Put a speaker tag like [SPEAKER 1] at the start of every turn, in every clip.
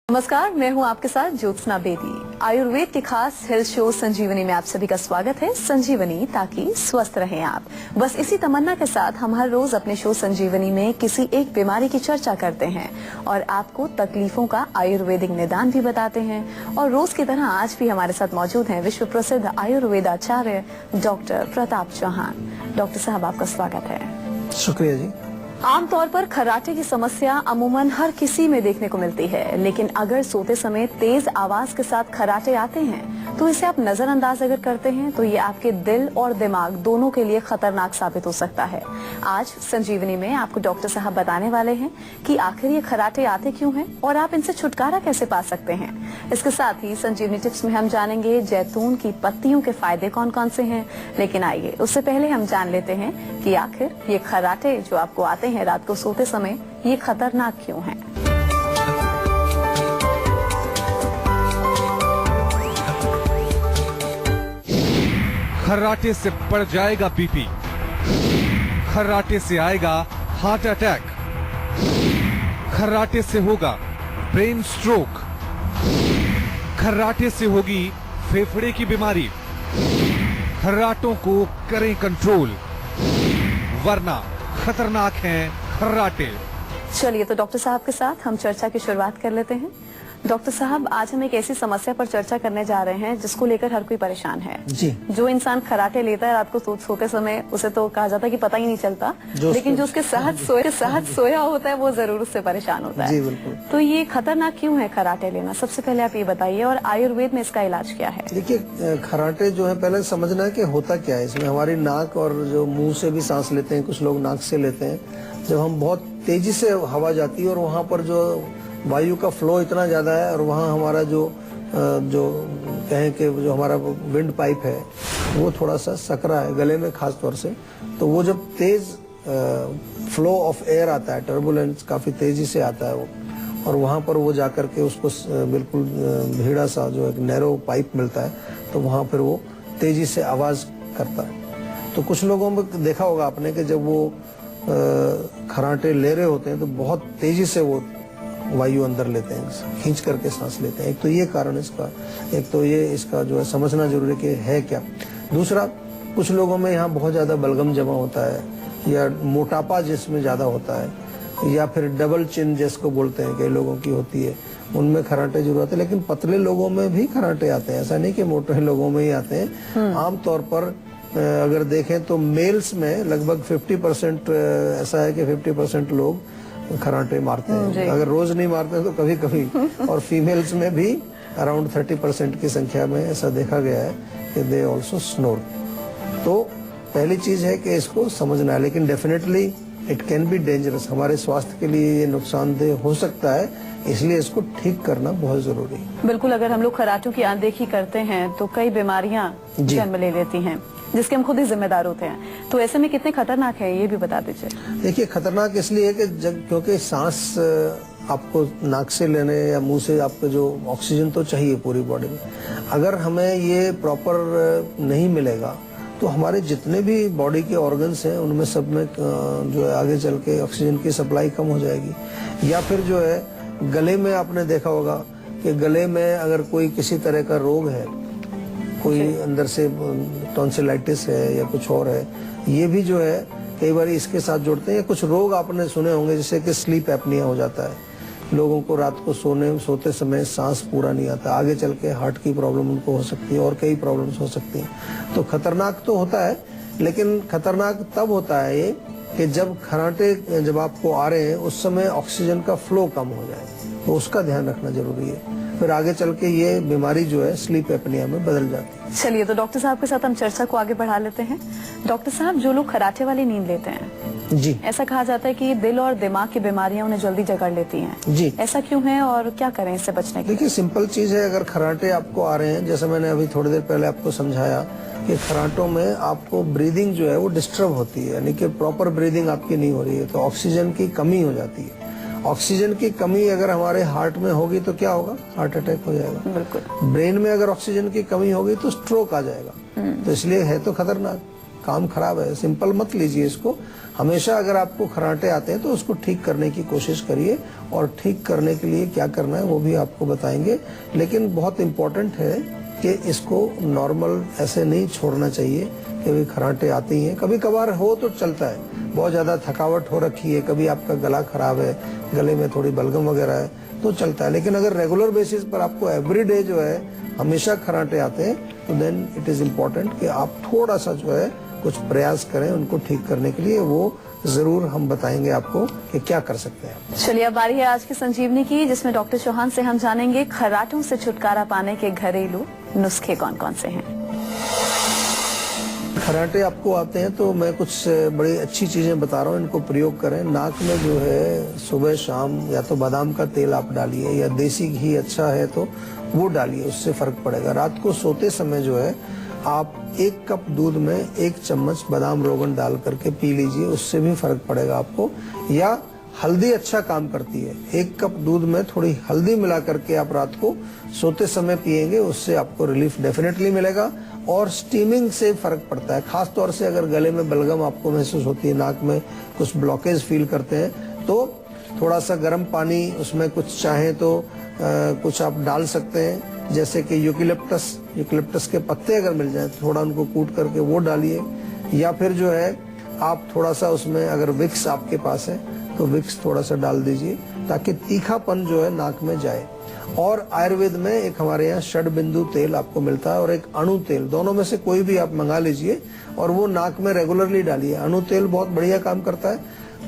[SPEAKER 1] नमस्कार, मैं हूं आपके साथ ज्योत्सना बेदी। आयुर्वेद के खास हेल्थ शो संजीवनी में आप सभी का स्वागत है। संजीवनी ताकि स्वस्थ रहें आप। बस इसी तमन्ना के साथ हम हर रोज अपने शो संजीवनी में किसी एक बीमारी की चर्चा करते हैं और आपको तकलीफों का आयुर्वेदिक निदान भी बताते हैं। और रोज की तरह आज भी हमारे साथ मौजूद हैं विश्व प्रसिद्ध आयुर्वेदाचार्य डॉक्टर प्रताप चौहान। डॉक्टर साहब, आपका स्वागत है।
[SPEAKER 2] शुक्रिया जी।
[SPEAKER 1] आमतौर पर खर्राटे की समस्या अमूमन हर किसी में देखने को मिलती है, लेकिन अगर सोते समय तेज आवाज के साथ खर्राटे आते हैं तो इसे आप नजरअंदाज अगर करते हैं तो ये आपके दिल और दिमाग दोनों के लिए खतरनाक साबित हो सकता है। आज संजीवनी में आपको डॉक्टर साहब बताने वाले हैं कि आखिर ये खर्राटे आते क्यों हैं और आप इनसे छुटकारा कैसे पा सकते हैं। इसके साथ ही संजीवनी टिप्स में हम जानेंगे जैतून की पत्तियों के फायदे कौन कौन से हैं। लेकिन आइए उससे पहले हम जान लेते हैं कि आखिर ये खर्राटे जो आपको आते हैं रात को सोते समय, ये खतरनाक क्यों हैं।
[SPEAKER 3] खर्राटे से बढ़ जाएगा बीपी, खर्राटे से आएगा हार्ट अटैक, खर्राटे से होगा ब्रेन स्ट्रोक, खर्राटे से होगी फेफड़े की बीमारी। खर्राटों को करें कंट्रोल, वरना खतरनाक हैं खर्राटे।
[SPEAKER 1] चलिए तो डॉक्टर साहब के साथ हम चर्चा की शुरुआत कर लेते हैं। डॉक्टर साहब, आज हम एक ऐसी समस्या पर चर्चा करने जा रहे हैं जिसको लेकर हर कोई परेशान है
[SPEAKER 2] जी।
[SPEAKER 1] जो इंसान खर्राटे लेता है रात को सोते समय, उसे तो कहा जाता है कि पता ही नहीं चलता, लेकिन जो उसके साथ सोया होता है वो जरूर उससे परेशान होता है।
[SPEAKER 2] जी बिल्कुल।
[SPEAKER 1] तो ये खतरनाक क्यों है खर्राटे लेना? सबसे पहले आप ये बताइए, और आयुर्वेद में इसका इलाज क्या है?
[SPEAKER 2] देखिए, खर्राटे जो है पहले समझना है कि होता क्या है इसमें। हमारी नाक और जो मुंह से भी सांस लेते हैं, कुछ लोग नाक से लेते हैं। जब हम बहुत तेजी से हवा जाती है और वहाँ पर जो वायु का फ्लो इतना ज्यादा है और वहाँ हमारा जो कहें कि जो हमारा विंड पाइप है वो थोड़ा सा सकरा है गले में खास तौर से, तो वो जब तेज फ्लो ऑफ एयर आता है, टर्बुलेंस काफी तेजी से आता है वो, और वहाँ पर वो जाकर के उसको बिल्कुल भीड़ा सा जो एक नैरो पाइप मिलता है, तो वहाँ पर वो तेजी से आवाज करता है। तो कुछ लोगों में देखा होगा आपने कि जब वो खर्राटे ले रहे होते हैं तो बहुत तेजी से वो वायु अंदर लेते हैं, खींच करके सांस लेते हैं। एक तो ये कारण इसका, एक तो ये इसका जो है समझना जरूरी है कि है क्या। दूसरा, कुछ लोगों में यहाँ बहुत ज्यादा बलगम जमा होता है, या मोटापा जिसमें ज्यादा होता है, या फिर डबल चिन जिसको बोलते हैं कई लोगों की होती है, उनमें खर्राटे जरूर आते हैं। लेकिन पतले लोगों में भी खर्राटे आते हैं, ऐसा नहीं कि मोटे लोगों में ही आते हैं। आमतौर पर अगर देखें तो मेल्स में लगभग 50% ऐसा है कि 50% लोग खर्राटे मारते हैं। अगर रोज नहीं मारते तो कभी कभी। और फीमेल्स में भी अराउंड 30% की संख्या में ऐसा देखा गया है कि दे ऑल्सो स्नोर। तो पहली चीज है कि इसको समझना है, लेकिन definitely it can be dangerous. हमारे स्वास्थ्य के लिए ये नुकसानदेह हो सकता है, इसलिए इसको ठीक करना बहुत जरूरी है।
[SPEAKER 1] बिल्कुल, अगर हम लोग खर्राटों की अनदेखी करते हैं तो कई बीमारियां जन्म ले लेती हैं जिसके हम खुद ही जिम्मेदार होते हैं। तो ऐसे में कितने खतरनाक है ये भी बता दीजिए।
[SPEAKER 2] देखिए, खतरनाक इसलिए है कि क्योंकि सांस आपको नाक से लेने या मुंह से आपको जो ऑक्सीजन तो चाहिए पूरी बॉडी में, अगर हमें ये प्रॉपर नहीं मिलेगा तो हमारे जितने भी बॉडी के ऑर्गन्स हैं उनमें सब में जो है आगे चल के ऑक्सीजन की सप्लाई कम हो जाएगी। या फिर जो है गले में आपने देखा होगा कि गले में अगर कोई किसी तरह का रोग है, कोई अंदर से टॉन्सिलाइटिस है या कुछ और है, ये भी जो है कई बार इसके साथ जोड़ते हैं। कुछ रोग आपने सुने होंगे जैसे कि स्लीप एपनिया हो जाता है, लोगों को रात को सोते समय सांस पूरा नहीं आता, आगे चल के हार्ट की प्रॉब्लम उनको हो सकती है और कई प्रॉब्लम्स हो सकती हैं। तो खतरनाक तो होता है, लेकिन खतरनाक तब होता है ये कि जब खर्राटे जब आपको आ रहे हैं उस समय ऑक्सीजन का फ्लो कम हो जाए, तो उसका ध्यान रखना जरूरी है। फिर आगे चल के ये बीमारी जो है स्लीप एपनिया में बदल जाती है।
[SPEAKER 1] चलिए तो डॉक्टर साहब के साथ हम चर्चा को आगे बढ़ा लेते हैं। डॉक्टर साहब, जो लोग खर्राटे वाली नींद लेते हैं
[SPEAKER 2] जी,
[SPEAKER 1] ऐसा कहा जाता है कि दिल और दिमाग की बीमारियां उन्हें जल्दी जकड़ लेती हैं
[SPEAKER 2] जी।
[SPEAKER 1] ऐसा क्यों है और क्या करें इससे बचने के लिए?
[SPEAKER 2] देखिए, सिंपल चीज है। अगर खर्राटे आपको आ रहे हैं, जैसे मैंने अभी थोड़ी देर पहले आपको समझाया कि खर्राटों में आपको ब्रीदिंग जो है वो डिस्टर्ब होती है, यानी कि प्रॉपर ब्रीदिंग आपकी नहीं हो रही है, तो ऑक्सीजन की कमी हो जाती है। ऑक्सीजन की कमी अगर हमारे हार्ट में होगी तो क्या होगा? हार्ट अटैक हो जाएगा।
[SPEAKER 1] बिल्कुल।
[SPEAKER 2] ब्रेन में अगर ऑक्सीजन की कमी होगी तो स्ट्रोक आ जाएगा। तो इसलिए है तो खतरनाक। काम खराब है, सिंपल मत लीजिए इसको। हमेशा अगर आपको खर्राटे आते हैं तो उसको ठीक करने की कोशिश करिए, और ठीक करने के लिए क्या करना है वो भी आपको बताएंगे। लेकिन बहुत इम्पोर्टेंट है कि इसको नॉर्मल ऐसे नहीं छोड़ना चाहिए कि भी खर्राटे आते ही हैं। कभी कभार हो तो चलता है, बहुत ज्यादा थकावट हो रखी है, कभी आपका गला खराब है, गले में थोड़ी बलगम वगैरह है तो चलता है। लेकिन अगर रेगुलर बेसिस पर आपको एवरीडे जो है हमेशा खर्राटे आते हैं तो देन इट इज इम्पोर्टेंट कि आप थोड़ा सा जो है कुछ प्रयास करें उनको ठीक करने के लिए। वो जरूर हम बताएंगे आपको कि क्या कर सकते हैं।
[SPEAKER 1] चलिए अब बारी है आज की संजीवनी की, जिसमें डॉक्टर चौहान से हम जानेंगे खर्राटों से छुटकारा पाने के घरेलू नुस्खे कौन कौन से हैं।
[SPEAKER 2] खर्राटे आपको आते हैं तो मैं कुछ बड़ी अच्छी चीजें बता रहा हूँ, इनको प्रयोग करें। नाक में जो है सुबह शाम या तो बादाम का तेल आप डालिए, या देसी घी अच्छा है तो वो डालिए, उससे फर्क पड़ेगा। रात को सोते समय जो है आप 1 कप दूध में 1 चम्मच बादाम रोगन डाल करके पी लीजिए, उससे भी फर्क पड़ेगा आपको। या हल्दी अच्छा काम करती है, 1 कप दूध में थोड़ी हल्दी मिला करके आप रात को सोते समय पिएंगे, उससे आपको रिलीफ डेफिनेटली मिलेगा। और स्टीमिंग से फर्क पड़ता है, खास तौर से अगर गले में बलगम आपको महसूस होती है, नाक में कुछ ब्लॉकेज फील करते हैं तो थोड़ा सा गर्म पानी, उसमें कुछ चाहे तो कुछ आप डाल सकते हैं, जैसे कि यूकेलिप्टस के पत्ते अगर मिल जाए तो थोड़ा उनको कूट करके वो डालिए। या फिर जो है आप थोड़ा सा उसमें अगर विक्स आपके पास है तो विक्स थोड़ा सा डाल दीजिए, ताकि तीखापन जो है नाक में जाए। और आयुर्वेद में एक हमारे यहाँ षडबिंदु तेल आपको मिलता है और एक अणु तेल, दोनों में से कोई भी आप मंगा लीजिए और वो नाक में रेगुलरली डालिए। अणु तेल बहुत बढ़िया काम करता है,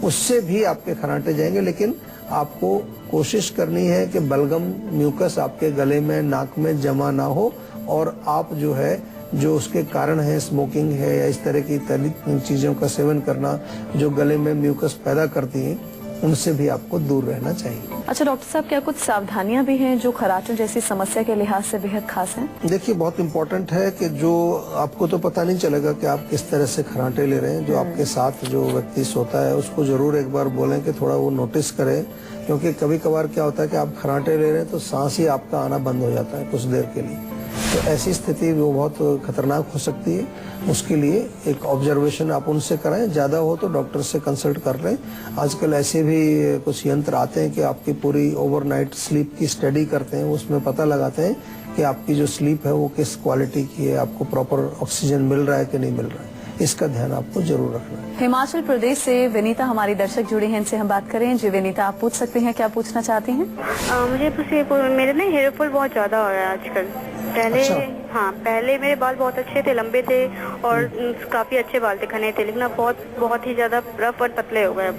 [SPEAKER 2] उससे भी आपके खर्राटे जाएंगे। लेकिन आपको कोशिश करनी है कि बलगम म्यूकस आपके गले में नाक में जमा ना हो, और आप जो है जो उसके कारण है, स्मोकिंग है या इस तरह की चीजों का सेवन करना जो गले में म्यूकस पैदा करती हैं, उनसे भी आपको दूर रहना चाहिए।
[SPEAKER 1] अच्छा डॉक्टर साहब, क्या कुछ सावधानियां भी हैं जो खर्राटों जैसी समस्या के लिहाज से बेहद खास हैं?
[SPEAKER 2] देखिए, बहुत इम्पोर्टेंट है कि जो आपको तो पता नहीं चलेगा कि आप किस तरह से खर्राटे ले रहे हैं। जो आपके साथ जो व्यक्ति सोता है उसको जरूर एक बार बोलें कि थोड़ा वो नोटिस करे, क्योंकि कभी कभार क्या होता है कि आप खर्राटे ले रहे हैं तो सांस ही आपका आना बंद हो जाता है कुछ देर के लिए। तो ऐसी स्थिति वो बहुत खतरनाक हो सकती है। उसके लिए एक ऑब्जर्वेशन आप उनसे कराएं, ज्यादा हो तो डॉक्टर से कंसल्ट कर लें। आजकल ऐसे भी कुछ यंत्र आते हैं कि आपकी पूरी ओवरनाइट स्लीप की स्टडी करते हैं, उसमें पता लगाते हैं कि आपकी जो स्लीप है वो किस क्वालिटी की है, आपको प्रॉपर ऑक्सीजन मिल रहा है कि नहीं मिल रहा है। इसका ध्यान आपको जरूर रखना है।
[SPEAKER 1] हिमाचल प्रदेश से विनीता हमारी दर्शक जुड़ी हैं, इनसे हम बात करें। जी विनीता, आप पूछ सकते हैं, क्या पूछना चाहती हैं?
[SPEAKER 4] मुझे मेरे ना हेयर फॉल बहुत ज्यादा हो रहा है आजकल। पहले
[SPEAKER 2] अच्छा।
[SPEAKER 4] हाँ, पहले मेरे बाल बहुत अच्छे थे, लंबे थे और काफी अच्छे बाल थे, घने थे, लेकिन अब बहुत ही ज्यादा रफ और पतले हो गए।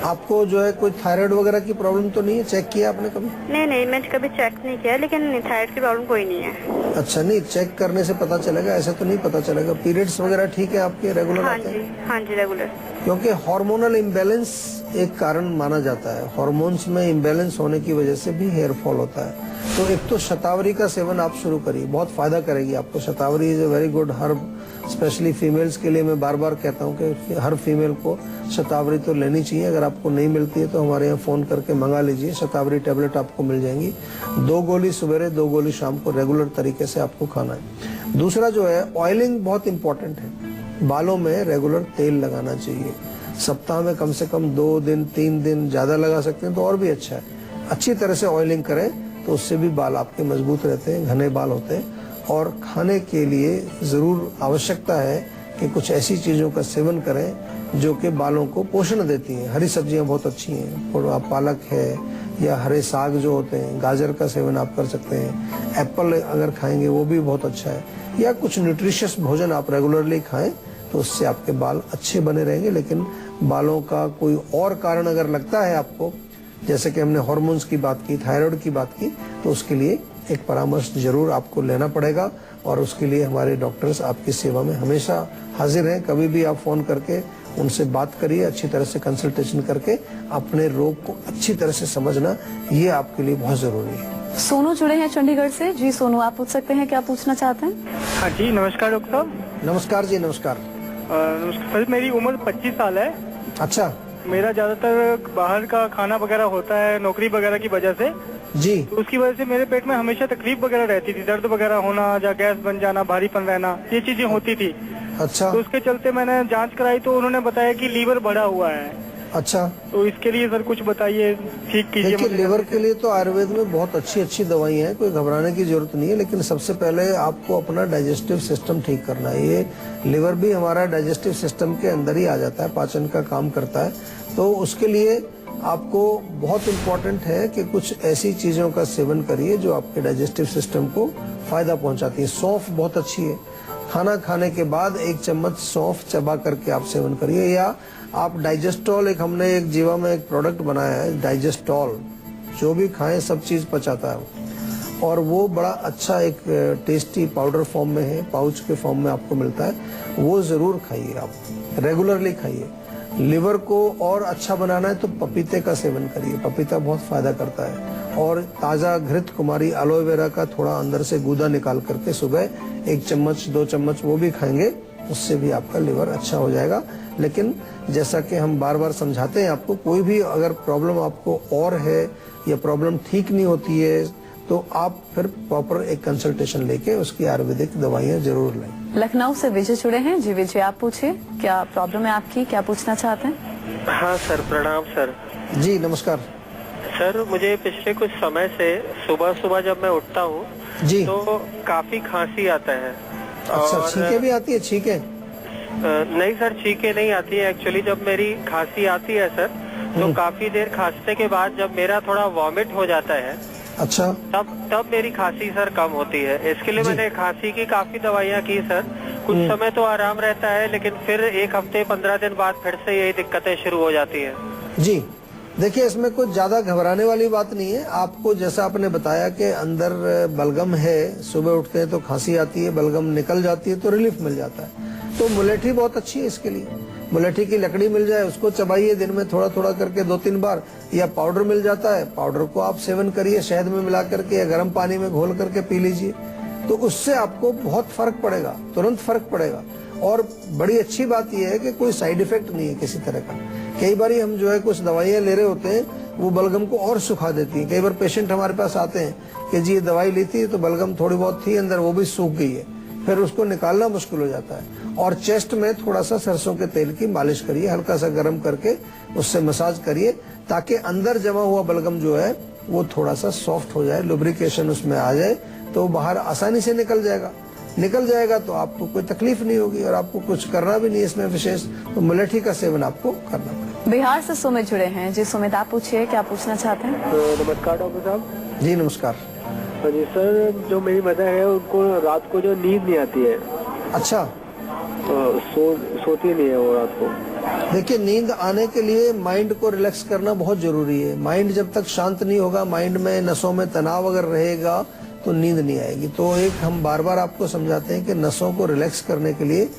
[SPEAKER 2] आपको जो है कोई थायराइड वगैरह की प्रॉब्लम तो नहीं है? चेक किया आपने कभी?
[SPEAKER 4] नहीं, मैंने कभी चेक नहीं किया, लेकिन थायराइड की प्रॉब्लम कोई नहीं है।
[SPEAKER 2] अच्छा, नहीं चेक करने से पता चलेगा, ऐसे तो नहीं पता चलेगा। पीरियड्स वगैरह ठीक है आपके, रेगुलर आते हैं?
[SPEAKER 4] हाँ जी, रेगुलर।
[SPEAKER 2] क्योंकि हार्मोनल इम्बैलेंस एक कारण माना जाता है, हार्मोन्स में इम्बैलेंस होने की वजह से भी हेयर फॉल होता है। तो एक तो शतावरी का सेवन आप शुरू करिए, बहुत फायदा करेगी आपको। Shatavari is a very good herb, specially females के लिए मैं बार बार कहता हूँ कि हर फीमेल को शतावरी तो लेनी चाहिए। अगर आपको नहीं मिलती है तो हमारे यहाँ फोन करके मंगा लीजिए, शतावरी टेबलेट आपको मिल जाएंगी। 2 गोली सवेरे, 2 गोली शाम को रेगुलर तरीके से आपको खाना है। दूसरा जो है, ऑयलिंग बहुत इंपॉर्टेंट है। बालों में रेगुलर तेल लगाना चाहिए, सप्ताह में कम से कम 2 दिन 3 दिन, ज्यादा लगा सकते हैं तो और भी अच्छा है। अच्छी तरह से ऑयलिंग करें तो उससे भी बाल आपके मजबूत रहते हैं, घने बाल होते हैं। और खाने के लिए जरूर आवश्यकता है कि कुछ ऐसी चीजों का सेवन करें जो कि बालों को पोषण देती हैं। हरी सब्जियां बहुत अच्छी हैं, और पालक है या हरे साग जो होते हैं, गाजर का सेवन आप कर सकते हैं। एप्पल अगर खाएंगे वो भी बहुत अच्छा है। या कुछ न्यूट्रिशियस भोजन आप रेगुलरली खाएं तो उससे आपके बाल अच्छे बने रहेंगे। लेकिन बालों का कोई और कारण अगर लगता है आपको, जैसे कि हमने हार्मोन्स की बात की, थायराइड की बात की, तो उसके लिए एक परामर्श जरूर आपको लेना पड़ेगा। और उसके लिए हमारे डॉक्टर्स आपकी सेवा में हमेशा हाजिर हैं। कभी भी आप फोन करके उनसे बात करिए, अच्छी तरह से कंसल्टेशन करके अपने रोग को अच्छी तरह से समझना, ये आपके लिए बहुत जरूरी है।
[SPEAKER 1] सोनू जुड़े हैं चंडीगढ़ से। जी सोनू, आप पूछ सकते हैं, क्या पूछना चाहते हैं?
[SPEAKER 5] हाँ जी, नमस्कार डॉक्टर साहब।
[SPEAKER 2] नमस्कार जी, नमस्कार।
[SPEAKER 5] सर, मेरी उम्र 25 साल है।
[SPEAKER 2] अच्छा।
[SPEAKER 5] मेरा ज्यादातर बाहर का खाना वगैरह होता है नौकरी वगैरह की वजह से
[SPEAKER 2] जी।
[SPEAKER 5] तो उसकी वजह से मेरे पेट में हमेशा तकलीफ वगैरह रहती थी, दर्द वगैरह होना या गैस बन जाना, भारीपन रहना, ये चीजें होती थी।
[SPEAKER 2] अच्छा
[SPEAKER 5] तो उसके चलते मैंने जांच कराई तो उन्होंने बताया कि लीवर बढ़ा हुआ है।
[SPEAKER 2] अच्छा।
[SPEAKER 5] तो इसके लिए सर कुछ बताइए, ठीक कीजिए।
[SPEAKER 2] देखिए,
[SPEAKER 5] मुझे
[SPEAKER 2] लिवर के लिए तो आयुर्वेद में बहुत अच्छी अच्छी दवाइयाँ हैं, कोई घबराने की जरूरत नहीं है। लेकिन सबसे पहले आपको अपना डाइजेस्टिव सिस्टम ठीक करना है। ये लिवर भी हमारा डाइजेस्टिव सिस्टम के अंदर ही आ जाता है, पाचन का काम करता है। तो उसके लिए आपको बहुत इम्पोर्टेंट है कि कुछ ऐसी चीजों का सेवन करिए जो आपके डाइजेस्टिव सिस्टम को फायदा पहुंचाती है। सौंफ बहुत अच्छी है, खाना खाने के बाद 1 चम्मच सौंफ चबा करके आप सेवन करिए। या आप डाइजेस्टॉल, एक हमने एक जीवा में एक प्रोडक्ट बनाया है डाइजेस्टॉल, जो भी खाएं सब चीज पचाता है वो। और वो बड़ा अच्छा एक टेस्टी पाउडर फॉर्म में है, पाउच के फॉर्म में आपको मिलता है। वो जरूर खाइए, आप रेगुलरली खाइए। लिवर को और अच्छा बनाना है तो पपीते का सेवन करिए, पपीता बहुत फायदा करता है। और ताजा घृत कुमारी एलोवेरा का थोड़ा अंदर से गूदा निकाल करके सुबह 1 चम्मच 2 चम्मच वो भी खाएंगे, उससे भी आपका लिवर अच्छा हो जाएगा। लेकिन जैसा कि हम बार बार समझाते हैं आपको, कोई भी अगर प्रॉब्लम आपको और है या प्रॉब्लम ठीक नहीं होती है तो आप फिर प्रॉपर एक कंसल्टेशन लेके उसकी आयुर्वेदिक दवाइयाँ जरूर लें।
[SPEAKER 1] लखनऊ से विजय जुड़े हैं। जी विजय, आप पूछिए, क्या प्रॉब्लम है आपकी, क्या पूछना चाहते हैं?
[SPEAKER 6] हाँ सर, प्रणाम सर।
[SPEAKER 2] जी नमस्कार।
[SPEAKER 6] सर मुझे पिछले कुछ समय से सुबह सुबह जब मैं उठता हूँ
[SPEAKER 2] जी
[SPEAKER 6] तो काफी खांसी आता है।
[SPEAKER 2] अच्छा, छींके भी आती है? छींके?
[SPEAKER 6] नहीं सर, छींके नहीं आती है। एक्चुअली जब मेरी खांसी आती है सर, तो काफी देर खांसने के बाद जब मेरा थोड़ा वॉमिट हो जाता है,
[SPEAKER 2] अच्छा,
[SPEAKER 6] तब मेरी खांसी सर कम होती है। इसके लिए मैंने खांसी की काफी दवाइयाँ की सर। कुछ समय तो आराम रहता है, लेकिन फिर 1 हफ्ते 15 दिन बाद फिर से यही दिक्कतें शुरू हो जाती है।
[SPEAKER 2] जी देखिए, इसमें कुछ ज्यादा घबराने वाली बात नहीं है। आपको जैसा आपने बताया कि अंदर बलगम है, सुबह उठते हैं तो खांसी आती है, बलगम निकल जाती है तो रिलीफ मिल जाता है। तो मुलेठी बहुत अच्छी है इसके लिए। मुलेठी की लकड़ी मिल जाए, उसको चबाइए दिन में थोड़ा थोड़ा करके 2-3 बार। या पाउडर मिल जाता है, पाउडर को आप सेवन करिए शहद में मिला करके या गर्म पानी में घोल करके पी लीजिए। तो उससे आपको बहुत फर्क पड़ेगा, तुरंत फर्क पड़ेगा। और बड़ी अच्छी बात यह है कि कोई साइड इफेक्ट नहीं है किसी तरह का। कई बार हम जो है कुछ दवाइयाँ ले रहे होते हैं, वो बलगम को और सुखा देती है। कई बार पेशेंट हमारे पास आते हैं कि जी ये दवाई ली थी तो बलगम थोड़ी बहुत थी अंदर, वो भी सूख गई है, फिर उसको निकालना मुश्किल हो जाता है। और चेस्ट में थोड़ा सा सरसों के तेल की मालिश करिए, हल्का सा गर्म करके उससे मसाज करिए, ताकि अंदर जमा हुआ बलगम जो है वो थोड़ा सा सॉफ्ट हो जाए, लुब्रिकेशन उसमें आ जाए, तो बाहर आसानी से निकल जाएगा तो आपको कोई तकलीफ नहीं होगी और आपको कुछ करना भी नहीं है इसमें विशेष। तो मुलेठी का सेवन आपको करना पड़ेगा।
[SPEAKER 1] बिहार से सुमित जुड़े हैं। जी सुमित, आप पूछिए, क्या पूछना चाहते हैं?
[SPEAKER 5] नमस्कार डॉक्टर साहब।
[SPEAKER 2] जी नमस्कार।
[SPEAKER 5] जी सर, जो मेरी मदर है उनको रात को जो नींद नहीं आती है।
[SPEAKER 2] अच्छा,
[SPEAKER 5] सोती नहीं है वो रात को।
[SPEAKER 2] देखिए, नींद आने के लिए माइंड को रिलैक्स करना बहुत जरूरी है। माइंड जब तक शांत नहीं होगा, माइंड में नसों में तनाव अगर रहेगा तो नींद नहीं आएगी। तो एक हम बार बार आपको समझाते हैं कि नसों को रिलैक्स करने के लिए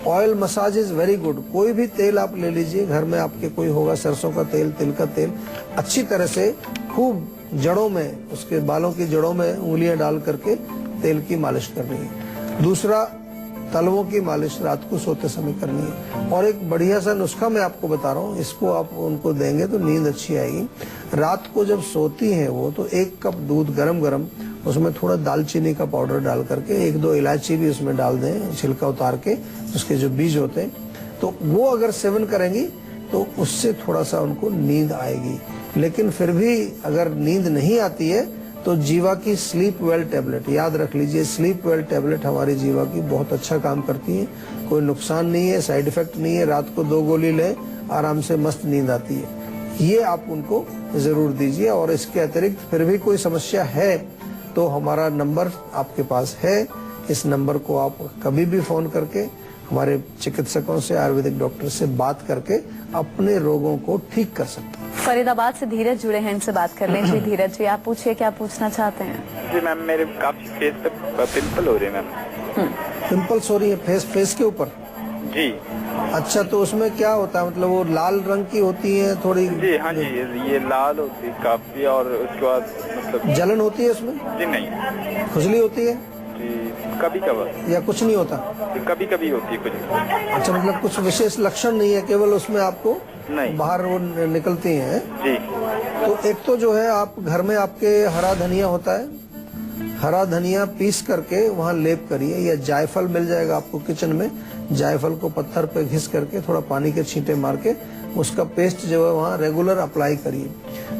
[SPEAKER 2] oil massage is very good. कोई भी तेल आप ले लीजिए, घर में आपके कोई होगा, सरसों का तेल, तिल का तेल, अच्छी तरह से खूब जड़ों में, उसके बालों की जड़ों में उंगलियां डाल करके तेल की मालिश करनी है। दूसरा, तलवों की मालिश रात को सोते समय करनी है। और एक बढ़िया सा नुस्खा मैं आपको बता रहा हूँ, इसको आप उनको देंगे तो नींद अच्छी आएगी। रात को जब सोती हैं वो, तो 1 कप दूध गरम उसमें थोड़ा दालचीनी का पाउडर डाल करके, 1-2 इलायची भी उसमें डाल दें, छिलका उतार के, उसके जो बीज होते हैं, तो वो अगर सेवन करेंगी तो उससे थोड़ा सा उनको नींद आएगी। लेकिन फिर भी अगर नींद नहीं आती है तो जीवा की स्लीप वेल टैबलेट याद रख लीजिए। स्लीप वेल टैबलेट हमारी जीवा की बहुत अच्छा काम करती है, कोई नुकसान नहीं है, साइड इफेक्ट नहीं है। रात को 2 गोली लें, आराम से मस्त नींद आती है। ये आप उनको जरूर दीजिए। और इसके अतिरिक्त फिर भी कोई समस्या है तो हमारा नंबर आपके पास है, इस नंबर को आप कभी भी फोन करके हमारे चिकित्सकों से, आयुर्वेदिक डॉक्टर से बात करके अपने रोगों को ठीक कर सकते हैं।
[SPEAKER 1] फरीदाबाद से धीरज जुड़े हैं, इनसे बात कर लें। जी धीरज जी, आप पूछिए, क्या पूछना चाहते हैं?
[SPEAKER 7] जी मैम, मेरे काफी फेस पे पिंपल हो रहे हैं मैम।
[SPEAKER 2] पिंपल्स हो रही है फेस के ऊपर?
[SPEAKER 7] जी।
[SPEAKER 2] अच्छा, तो उसमें क्या होता है, मतलब वो लाल रंग की होती है थोड़ी?
[SPEAKER 7] जी हाँ जी, ये लाल होती है काफी, और उसके बाद मतलब
[SPEAKER 2] जलन होती है उसमें?
[SPEAKER 7] जी नहीं।
[SPEAKER 2] खुजली होती है?
[SPEAKER 7] जी कभी कभार।
[SPEAKER 2] या कुछ नहीं होता?
[SPEAKER 7] कभी कभी होती है कुछ।
[SPEAKER 2] अच्छा, मतलब कुछ विशेष लक्षण नहीं है, केवल उसमें आपको
[SPEAKER 7] नहीं
[SPEAKER 2] बाहर वो निकलती हैं?
[SPEAKER 7] जी।
[SPEAKER 2] तो एक तो जो है, आप घर में आपके हरा धनिया होता है, हरा धनिया पीस करके वहाँ लेप करिए, या जायफल मिल जाएगा आपको किचन में, जायफल को पत्थर पे घिस करके थोड़ा पानी के छींटे मार के उसका पेस्ट जो है वहाँ रेगुलर अप्लाई करिए।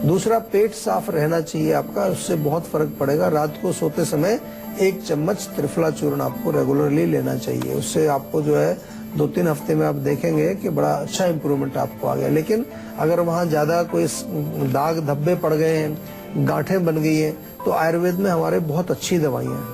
[SPEAKER 2] दूसरा, पेट साफ रहना चाहिए आपका, उससे बहुत फर्क पड़ेगा। रात को सोते समय 1 चम्मच त्रिफला चूर्ण आपको रेगुलरली लेना चाहिए, उससे आपको जो है 2-3 हफ्ते में आप देखेंगे कि बड़ा अच्छा इंप्रूवमेंट आपको आ गया। लेकिन अगर वहाँ ज्यादा कोई दाग धब्बे पड़ गए हैं, गांठें बन गई हैं, तो आयुर्वेद में हमारे बहुत अच्छी दवाइयाँ हैं,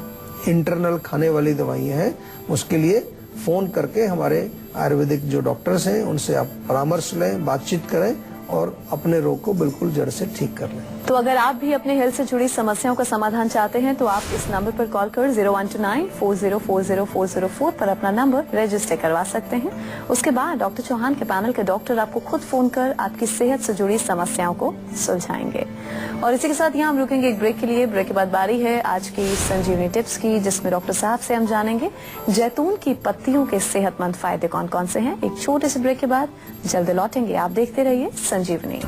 [SPEAKER 2] इंटरनल खाने वाली दवाइयाँ हैं। उसके लिए फोन करके हमारे आयुर्वेदिक जो डॉक्टर्स हैं उनसे आप परामर्श लें, बातचीत करें और अपने रोग को बिल्कुल जड़ से ठीक कर लें।
[SPEAKER 1] तो अगर आप भी अपने हेल्थ से जुड़ी समस्याओं का समाधान चाहते हैं तो आप इस नंबर पर कॉल कर 0129404004 पर अपना नंबर रजिस्टर करवा सकते हैं। उसके बाद डॉक्टर चौहान के पैनल के डॉक्टर आपको खुद फोन कर आपकी सेहत से जुड़ी समस्याओं को सुलझाएंगे। और इसी के साथ यहाँ हम रुकेंगे एक ब्रेक के लिए। ब्रेक के बाद बारी है आज की संजीवनी टिप्स की, जिसमें डॉक्टर साहब से हम जानेंगे जैतून की पत्तियों के सेहतमंद फायदे कौन कौन से हैं। एक छोटे से ब्रेक के बाद जल्द लौटेंगे। आप देखते रहिए संजीवनी।